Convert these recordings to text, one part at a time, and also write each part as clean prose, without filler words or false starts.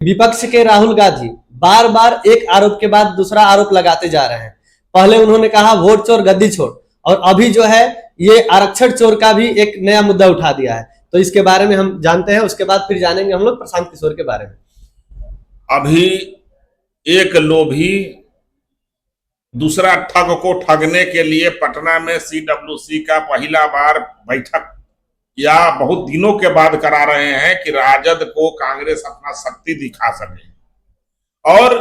विपक्ष के राहुल गांधी बार बार एक आरोप के बाद दूसरा आरोप लगाते जा रहे हैं। पहले उन्होंने कहा वोट चोर गद्दी छोड़, और अभी जो है ये आरक्षण चोर का भी एक नया मुद्दा उठा दिया है। तो इसके बारे में हम जानते हैं, उसके बाद फिर जानेंगे हम लोग प्रशांत किशोर के बारे में। अभी एक लोभी दूसरा ठग को ठगने के लिए पटना में CWC का पहला बार बैठक या बहुत दिनों के बाद करा रहे हैं कि राजद को कांग्रेस अपना शक्ति दिखा सके और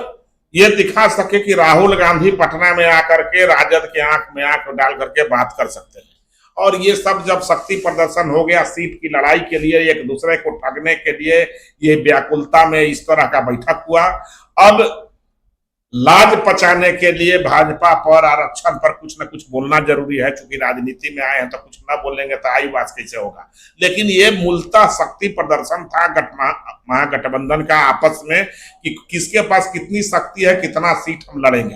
ये दिखा सके कि राहुल गांधी पटना में आकर के राजद के आंख में आंख डाल करके बात कर सकते हैं। और ये सब जब शक्ति प्रदर्शन हो गया, सीट की लड़ाई के लिए, एक दूसरे को ठगने के लिए, ये व्याकुलता में इस तरह का बैठक हुआ। अब लाज बचाने के लिए भाजपा पर, आरक्षण पर कुछ न कुछ बोलना जरूरी है, क्योंकि राजनीति में आए हैं तो कुछ ना बोलेंगे तो आईवास कैसे होगा। लेकिन ये मूलतः शक्ति प्रदर्शन था महागठबंधन का आपस में कि किसके पास कितनी शक्ति है, कितना सीट हम लड़ेंगे।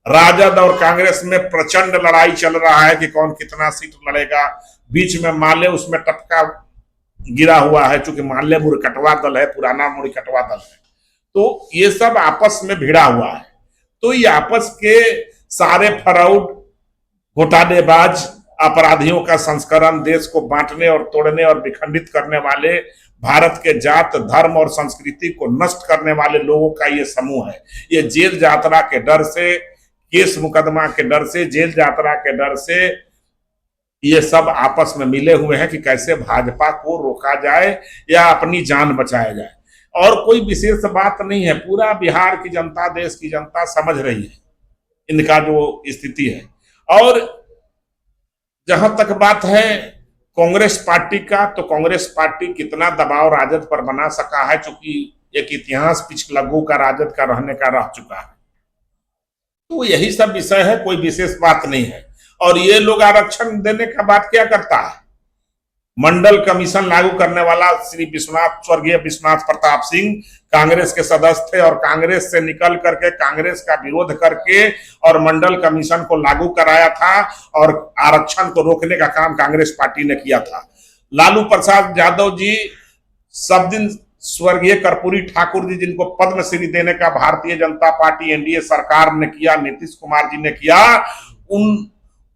राजद और कांग्रेस में प्रचंड लड़ाई चल रहा है कि कौन कितना सीट लड़ेगा। बीच में माले उसमें टपका गिरा हुआ है, क्योंकि माले मुरकटवा दल है, पुराना मुरकटवा दल है, तो ये सब आपस में भिड़ा हुआ है। तो ये आपस के सारे फ्रॉड, घोटालेबाज, अपराधियों का संस्करण, देश को बांटने और तोड़ने और विखंडित करने वाले, भारत के जात, धर्म और संस्कृति को नष्ट करने वाले लोगों का ये समूह है। ये जेल यात्रा के डर से, केस मुकदमा के डर से, जेल यात्रा के डर से ये सब आपस में मिले हुए हैं कि कैसे भाजपा को रोका जाए या अपनी जान बचाया जाए। और कोई विशेष बात नहीं है, पूरा बिहार की जनता, देश की जनता समझ रही है इनका जो स्थिति है। और जहां तक बात है कांग्रेस पार्टी का, तो कांग्रेस पार्टी कितना दबाव राजद पर बना सका है, क्योंकि एक इतिहास पिछलग्गू का राजद का रहने का रह चुका है। तो यही सब विषय है, कोई विशेष बात नहीं है। और ये लोग आरक्षण देने का बात क्या करता है, मंडल कमीशन लागू करने वाला श्री विश्वनाथ, स्वर्गीय विश्वनाथ प्रताप सिंह कांग्रेस के सदस्य थे और कांग्रेस से निकल करके कांग्रेस का विरोध करके और मंडल कमीशन को लागू कराया था और आरक्षण को रोकने का काम कांग्रेस पार्टी ने किया था। लालू प्रसाद यादव जी, सब दिन स्वर्गीय कर्पूरी ठाकुर जी, जिनको पद्मश्री देने का भारतीय जनता पार्टी एनडीए सरकार ने किया, नीतीश कुमार जी ने किया,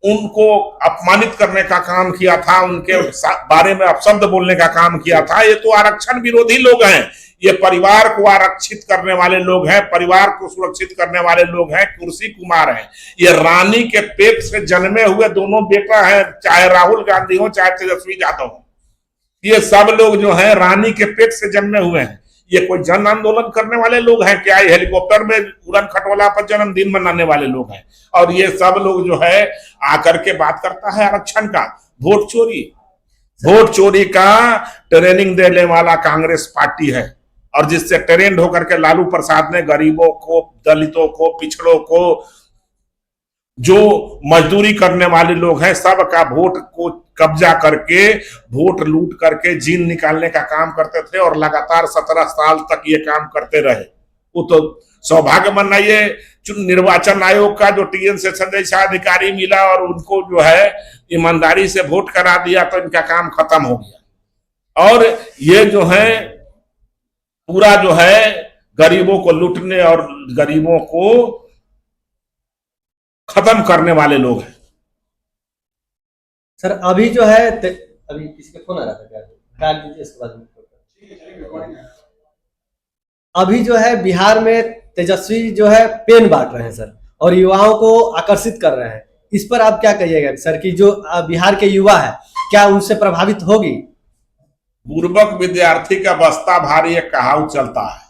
उनको अपमानित करने का काम किया था, उनके बारे में अपशब्द बोलने का काम किया था। ये तो आरक्षण विरोधी लोग हैं, ये परिवार को आरक्षित करने वाले लोग हैं, परिवार को सुरक्षित करने वाले लोग हैं, कुर्सी कुमार हैं। ये रानी के पेट से जन्मे हुए दोनों बेटा हैं, चाहे राहुल गांधी हो चाहे तेजस्वी यादव हो। ये सब लोग जो हैं रानी के पेट से जन्मे हुए हैं। ये कोई जन आंदोलन करने वाले लोग हैं क्या? ये हेलीकॉप्टर में उड़न खटोला पर जन्मदिन मनाने वाले लोग हैं। और ये सब लोग जो है आकर के बात करता है आरक्षण का। वोट चोरी का ट्रेनिंग देने वाला कांग्रेस पार्टी है, और जिससे ट्रेंड होकर के लालू प्रसाद ने गरीबों को, दलितों को, पिछड़ों को, जो मजदूरी करने वाले लोग हैं, सबका वोट को कब्जा करके, वोट लूट करके जीन निकालने का काम करते थे और लगातार 17 साल तक ये काम करते रहे। वो तो सौभाग्य मनाइए निर्वाचन आयोग का, जो TN सेशन जैसा अधिकारी मिला और उनको जो है ईमानदारी से वोट करा दिया तो इनका काम खत्म हो गया। और ये जो है पूरा जो है गरीबों को लूटने और गरीबों को खत्म करने वाले लोग हैं। सर अभी जो है अभी किसी का फोन आ रहा था क्या? काट दीजिए, इसके बाद अभी जो है बिहार में तेजस्वी जो है पेन बांट रहे हैं सर, और युवाओं को आकर्षित कर रहे हैं। इस पर आप क्या कहिएगा सर कि जो बिहार के युवा है क्या उनसे प्रभावित होगी? बुर्बक विद्यार्थी का बस्ता भारी एक कहावत चलता है,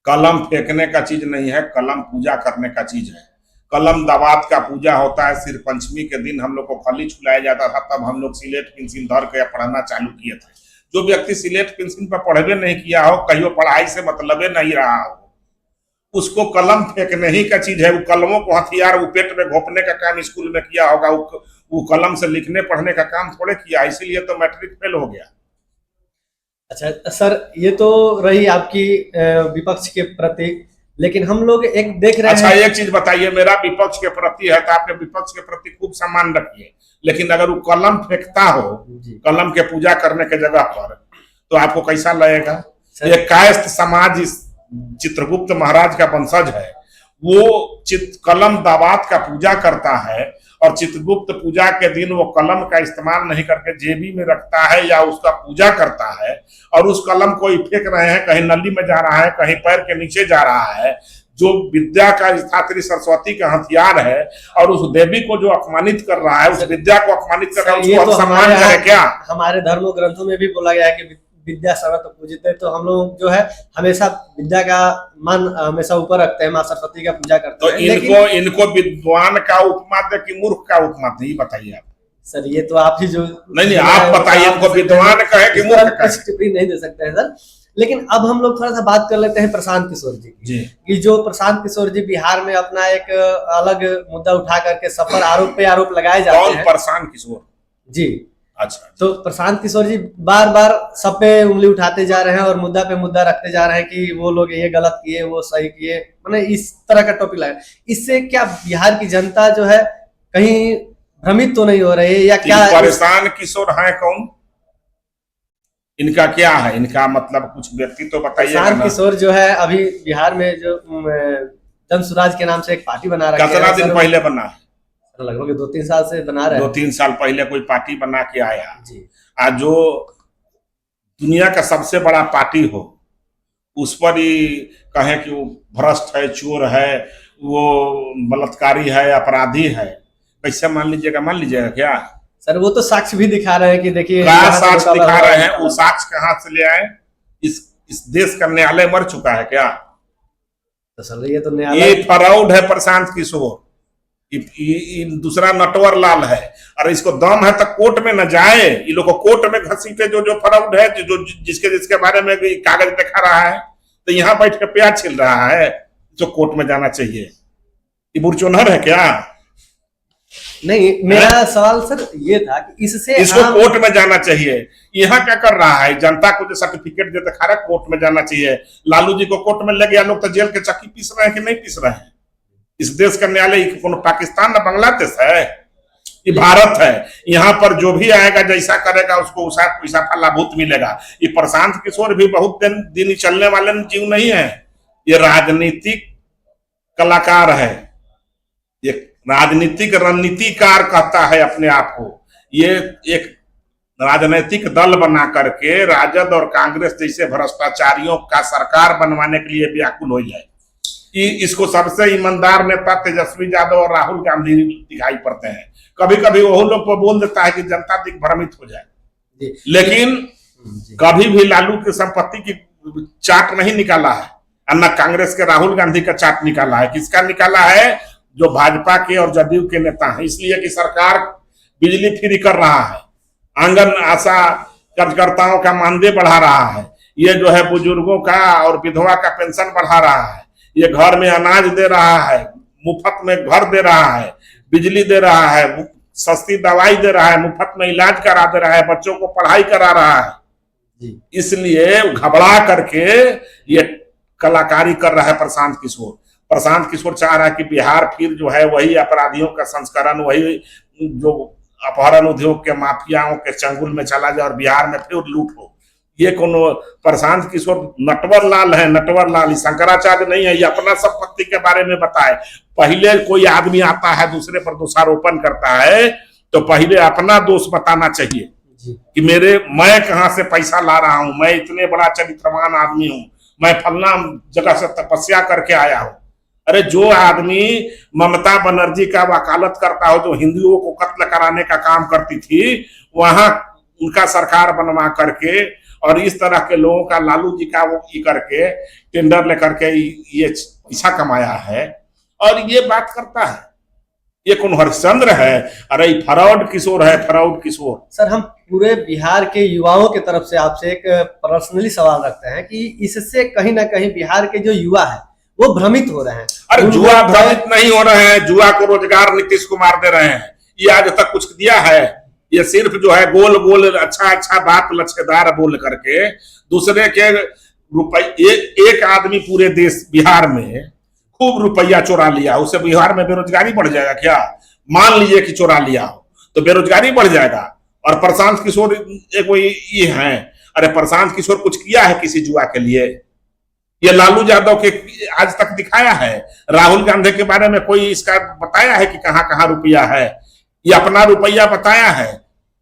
कलम फेंकने का चीज नहीं है, कलम पूजा करने का चीज है। कलम दवात का पूजा होता है। सिर पंचमी के दिन हम लोग को खली छुलाया जाता था, तब हम लोग सिलेट पेंसिल धर के पढ़ना चालू किए थे। जो व्यक्ति सिलेट पेंसिल पर पढ़वे नहीं किया हो, कहियो पढ़ाई से मतलबे नहीं रहा हो, उसको कलम फेंकने ही का चीज है। वो कलमों को हथियार पेट में घोपने का काम स्कूल में किया होगा, वो कलम से लिखने पढ़ने का काम थोड़े किया, इसीलिए तो मैट्रिक फेल हो गया। अच्छा सर, ये तो रही आपकी विपक्ष के प्रति, लेकिन हम लोग एक देख रहे हैं। अच्छा एक चीज बताइए, मेरा विपक्ष के प्रति है तो आपके विपक्ष के प्रति खूब सम्मान रखिए, लेकिन अगर वो कलम फेंकता हो कलम के पूजा करने के जगह पर, तो आपको कैसा लगेगा? सर। ये कायस्थ समाज इस चित्रगुप्त महाराज का वंशज है, वो कलम दावात का पूजा करता है और चित्रगुप्त पूजा के दिन वो कलम का इस्तेमाल नहीं करके जेबी में रखता है या उसका पूजा करता है, और उस कलम को ही फेंक रहे हैं, कहीं नली में जा रहा है, कहीं पैर के नीचे जा रहा है, जो विद्या का धात्री सरस्वती का हथियार है, और उस देवी को जो अपमानित कर रहा है, उस विद्या को अपमानित कर रहा है, उसको तो सम्मान करे क्या? हमारे धर्म ग्रंथों में भी बोला गया है कि विद्या सर्वत्र पूजित है, तो हम लोग जो है हमेशा विद्या का मान हमेशा ऊपर रखते हैं, माँ सरस्वती का पूजा करते तो हैं। इनको विद्वान का उपमा दे कि मूर्ख का उपमा दे, बताइए आप। सर ये तो आप ही जो नहीं आप बताइए, इनको विद्वान कहे कि मूर्ख कहे? टिप्पणी नहीं दे सकते हैं सर। लेकिन अब हम लोग थोड़ा सा बात कर लेते हैं प्रशांत किशोर जी की, जी। कि जो प्रशांत किशोर जी बिहार में अपना एक अलग मुद्दा उठा करके सब पर आरोप पे आरोप लगाए जाते हैं। कौन प्रशांत किशोर जी? अच्छा। तो प्रशांत किशोर जी बार बार सब पे उंगली उठाते जा रहे हैं और मुद्दा पे मुद्दा रखते जा रहे हैं कि वो लोग ये गलत किए, वो सही किए, मैंने इस तरह का टॉपिक लाया। इससे क्या बिहार की जनता जो है कहीं भ्रमित तो नहीं हो रही है, या क्या? परेशान किशोर है कौन? इनका क्या है? इनका मतलब कुछ व्यक्ति तो बताइए। प्रशांत किशोर जो है अभी बिहार में जो जन स्वराज के नाम से एक पार्टी बना रखा है। कितना दिन पहले बना है? लगभग 2-3 साल से बना रहे हैं। 2-3 साल पहले कोई पार्टी बना के आया जी। आज जो दुनिया का सबसे बड़ा पार्टी हो, उस पर ही कहें कि वो भ्रष्ट है, चोर है, वो बलात्कारी है, अपराधी है, कैसे मान लीजिएगा क्या? सर वो तो साक्ष्य भी दिखा रहे हैं कि देखिए क्या साक्ष्य दिखा रहे हैं? वो साक्ष्य कहाँ से ले आए? इस देश का न्यायालय मर चुका है क्या? तो सर ये तो न्यायालय, ये फ्रॉड है प्रशांत किशोर। दूसरा नटवर लाल है, और इसको दम है तक कोर्ट में न जाए। ये लोग को कोर्ट में घसीटे जो फ्रॉड है, जो जिसके बारे में कागज दिखा रहा है, तो यहाँ बैठ के प्याज छिल रहा है, जो कोर्ट में जाना चाहिए। ये बुरचोनहर है क्या? नहीं, मेरा सवाल सर ये था कि इसको कोर्ट में जाना चाहिए। यहाँ क्या कर रहा है? जनता को जो सर्टिफिकेट जो दिखा रहा है, कोर्ट में जाना चाहिए। लालू जी को कोर्ट में ले गया, लोग तो जेल के चक्की पीस रहे हैं कि नहीं पीस रहे हैं? इस देश का न्यायालय पाकिस्तान ना बांग्लादेश है, ये भारत है। यहाँ पर जो भी आएगा, जैसा करेगा, उसको वैसा फलाभूत मिलेगा। ये प्रशांत किशोर भी बहुत दिन चलने वाले जीव नहीं है, ये राजनीतिक कलाकार है, ये राजनीतिक रणनीतिकार कहता है अपने आप को। ये एक राजनीतिक दल बना करके राजद और कांग्रेस जैसे भ्रष्टाचारियों का सरकार बनवाने के लिए व्याकुल हो जाए। इसको सबसे ईमानदार नेता तेजस्वी यादव और राहुल गांधी दिखाई पड़ते हैं। कभी कभी वो लोग को बोल देता है कि जनता भ्रमित हो जाए, लेकिन कभी भी लालू की संपत्ति की चार्ट नहीं निकाला है, और न कांग्रेस के राहुल गांधी का चार्ट निकाला है। किसका निकाला है? जो भाजपा के और जदयू के नेता हैं। इसलिए कि सरकार बिजली फ्री कर रहा है, आंगन आशा कार्यकर्ताओं का मानदेय बढ़ा रहा है, ये जो है बुजुर्गों का और विधवा का पेंशन बढ़ा रहा है, ये घर में अनाज दे रहा है, मुफ्त में घर दे रहा है, बिजली दे रहा है, सस्ती दवाई दे रहा है, मुफ्त में इलाज करा दे रहा है, बच्चों को पढ़ाई करा रहा है। इसलिए घबरा करके ये कलाकारी कर रहा है प्रशांत किशोर। प्रशांत किशोर चाह रहा है कि बिहार फिर जो है वही अपराधियों का संस्करण, वही जो अपहरण उद्योग के माफियाओं के चंगुल में चला जाए और बिहार में फिर लूट हो। ये कोनो प्रशांत किशोर नटवर लाल है, नटवर लाल, शंकराचार्य नहीं है। ये अपना संपत्ति के बारे में बताए। पहले कोई आदमी आता है दूसरे पर दोषारोपण करता है, तो पहले अपना दोष बताना चाहिए कि मैं कहां से पैसा ला रहा हूं, मैं इतने बड़ा चरित्रवान आदमी हूं, मैं फलना जगह से तपस्या करके आया हूं। अरे जो आदमी ममता बनर्जी का वकालत करता हो, जो हिंदुओं को कत्ल कराने का काम करती थी, वहां उनका सरकार बनवा करके और इस तरह के लोगों का लालू जी का वो करके टेंडर लेकर के ये पैसा कमाया है और ये बात करता है। ये कौन हरिश्चंद्र है? अरे फ्रॉड किशोर है, फ्रॉड किशोर। सर हम पूरे बिहार के युवाओं की तरफ से आपसे एक पर्सनली सवाल रखते हैं कि इससे कहीं ना कहीं बिहार के जो युवा है वो भ्रमित हो रहे हैं। अरे जुआ भ्रमित नहीं हो रहे हैं, जुआ को रोजगार नीतीश कुमार दे रहे हैं। ये आज तक कुछ दिया है? ये सिर्फ जो है गोल गोल अच्छा बात लचकेदार बोल करके दूसरे के रुपये, एक आदमी पूरे देश बिहार में खूब रुपया चोरा लिया, उससे बिहार में बेरोजगारी बढ़ जाएगा क्या? मान लीजिए कि चोरा लिया हो तो बेरोजगारी बढ़ जाएगा। और प्रशांत किशोर एक ये है, अरे प्रशांत किशोर कुछ किया है किसी जुआ के लिए? ये लालू यादव के आज तक दिखाया है? राहुल गांधी के बारे में कोई इसका बताया है कि कहां कहां रुपया है? ये अपना रुपया बताया है?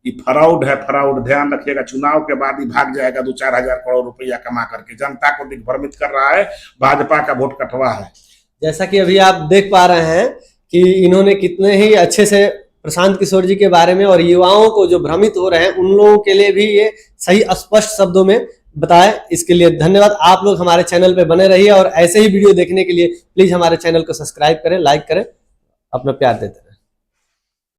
ये फ्रॉड है, फ्रॉड। ध्यान रखिएगा, चुनाव के बाद ही भाग जाएगा 2-4 हजार करोड़ रुपया कमा करके। जनता को दिग्भ्रमित कर रहा है, भाजपा का वोट कटवा है। जैसा कि अभी आप देख पा रहे हैं कि इन्होंने कितने ही अच्छे से प्रशांत किशोर जी के बारे में और युवाओं को जो भ्रमित हो रहे हैं उन लोगों के लिए भी ये सही स्पष्ट शब्दों में बताएं। इसके लिए धन्यवाद। आप लोग हमारे चैनल पे बने रहिए और ऐसे ही वीडियो देखने के लिए प्लीज हमारे चैनल को सब्सक्राइब करें, लाइक करें, अपना प्यार देते हैं।